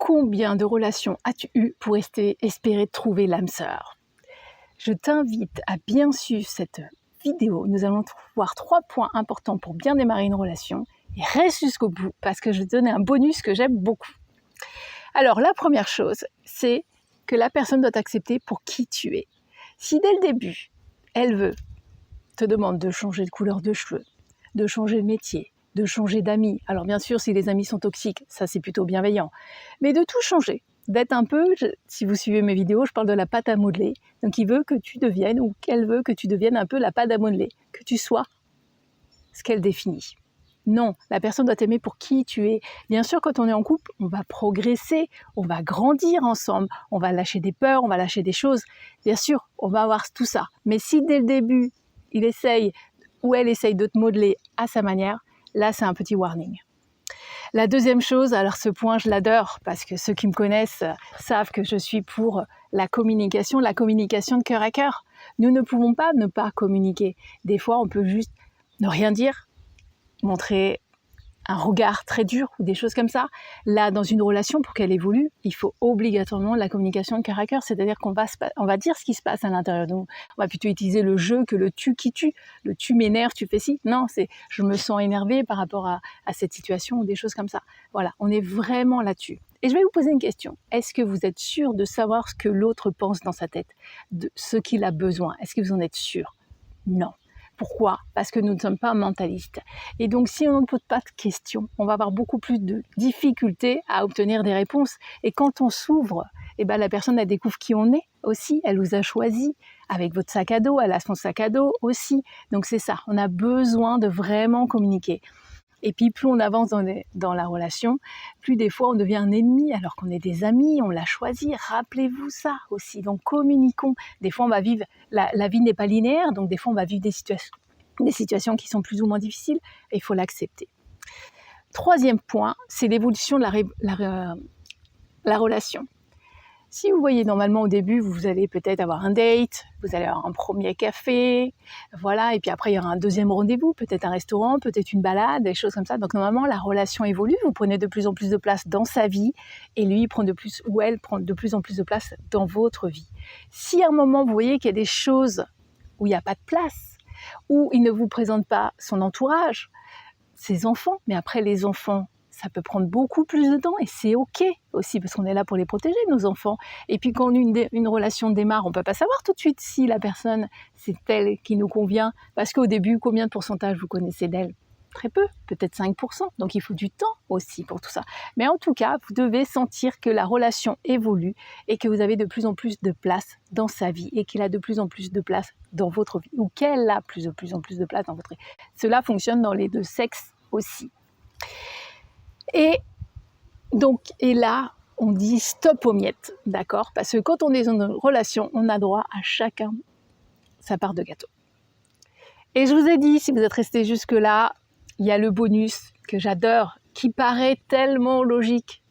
Combien de relations as-tu eu pour espérer trouver l'âme sœur? Je t'invite à bien suivre cette vidéo. Nous allons voir 3 points importants pour bien démarrer une relation. Et reste jusqu'au bout parce que je vais te donner un bonus que j'aime beaucoup. Alors la première chose, c'est que la personne doit t'accepter pour qui tu es. Si dès le début, elle te demande de changer de couleur de cheveux, de changer de métier, de changer d'amis. Alors bien sûr, si les amis sont toxiques, ça c'est plutôt bienveillant. Mais de tout changer, d'être un peu, si vous suivez mes vidéos, je parle de la pâte à modeler. Donc il veut que tu deviennes, ou qu'elle veut que tu deviennes un peu la pâte à modeler, que tu sois ce qu'elle définit. Non, la personne doit t'aimer pour qui tu es. Bien sûr, quand on est en couple, on va progresser, on va grandir ensemble, on va lâcher des peurs, on va lâcher des choses. Bien sûr, on va avoir tout ça. Mais si dès le début, il essaye ou elle essaye de te modeler à sa manière, là, c'est un petit warning. La deuxième chose, alors ce point, je l'adore parce que ceux qui me connaissent savent que je suis pour la communication de cœur à cœur. Nous ne pouvons pas ne pas communiquer. Des fois, on peut juste ne rien dire, montrer un regard très dur ou des choses comme ça. Là, dans une relation, pour qu'elle évolue, il faut obligatoirement la communication de cœur à cœur, c'est-à-dire qu'on va dire ce qui se passe à l'intérieur de nous. On va plutôt utiliser le je que le tu qui tue. Le tu m'énerve, tu fais ci. Non, c'est je me sens énervée par rapport à cette situation ou des choses comme ça. Voilà, on est vraiment là-dessus. Et je vais vous poser une question. Est-ce que vous êtes sûr de savoir ce que l'autre pense dans sa tête, de ce qu'il a besoin? Est-ce que vous en êtes sûr? Non. Pourquoi? Parce que nous ne sommes pas mentalistes. Et donc, si on ne pose pas de questions, on va avoir beaucoup plus de difficultés à obtenir des réponses. Et quand on s'ouvre, la personne, elle découvre qui on est aussi. Elle vous a choisi avec votre sac à dos. Elle a son sac à dos aussi. Donc, c'est ça. On a besoin de vraiment communiquer. Et puis, plus on avance dans la relation, plus des fois on devient un ennemi alors qu'on est des amis, on l'a choisi. Rappelez-vous ça aussi. Donc, communiquons. Des fois, on va vivre, la vie n'est pas linéaire, donc des fois, on va vivre des situations qui sont plus ou moins difficiles et il faut l'accepter. Troisième point, c'est l'évolution de la relation. Si vous voyez normalement au début, vous allez peut-être avoir un date, vous allez avoir un premier café, voilà, et puis après il y aura un deuxième rendez-vous, peut-être un restaurant, peut-être une balade, des choses comme ça. Donc normalement la relation évolue, vous prenez de plus en plus de place dans sa vie et lui prend de plus ou elle prend de plus en plus de place dans votre vie. Si à un moment vous voyez qu'il y a des choses où il n'y a pas de place, où il ne vous présente pas son entourage, ses enfants, mais après les enfants, ça peut prendre beaucoup plus de temps et c'est ok aussi parce qu'on est là pour les protéger, nos enfants. Et puis quand une relation démarre, on ne peut pas savoir tout de suite si la personne, c'est elle qui nous convient. Parce qu'au début, combien de pourcentage vous connaissez d'elle? Très peu, peut-être 5%. Donc il faut du temps aussi pour tout ça. Mais en tout cas, vous devez sentir que la relation évolue et que vous avez de plus en plus de place dans sa vie et qu'il a de plus en plus de place dans votre vie ou qu'elle a de plus en plus de place dans votre vie. Cela fonctionne dans les deux sexes aussi. Et là, on dit stop aux miettes, d'accord? Parce que quand on est dans une relation, on a droit à chacun sa part de gâteau. Et je vous ai dit, si vous êtes resté jusque-là, il y a le bonus que j'adore, qui paraît tellement logique.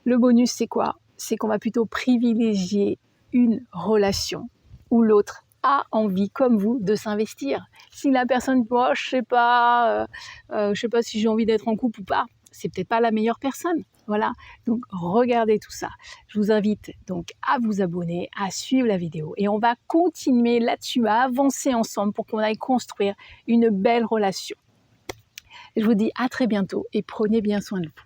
Le bonus, c'est quoi? C'est qu'on va plutôt privilégier une relation où l'autre a envie, comme vous, de s'investir. Si la personne dit oh, je sais pas si j'ai envie d'être en couple ou pas, c'est peut-être pas la meilleure personne. Voilà. Donc regardez tout ça. Je vous invite donc à vous abonner, à suivre la vidéo et on va continuer là-dessus, à avancer ensemble pour qu'on aille construire une belle relation. Je vous dis à très bientôt et prenez bien soin de vous.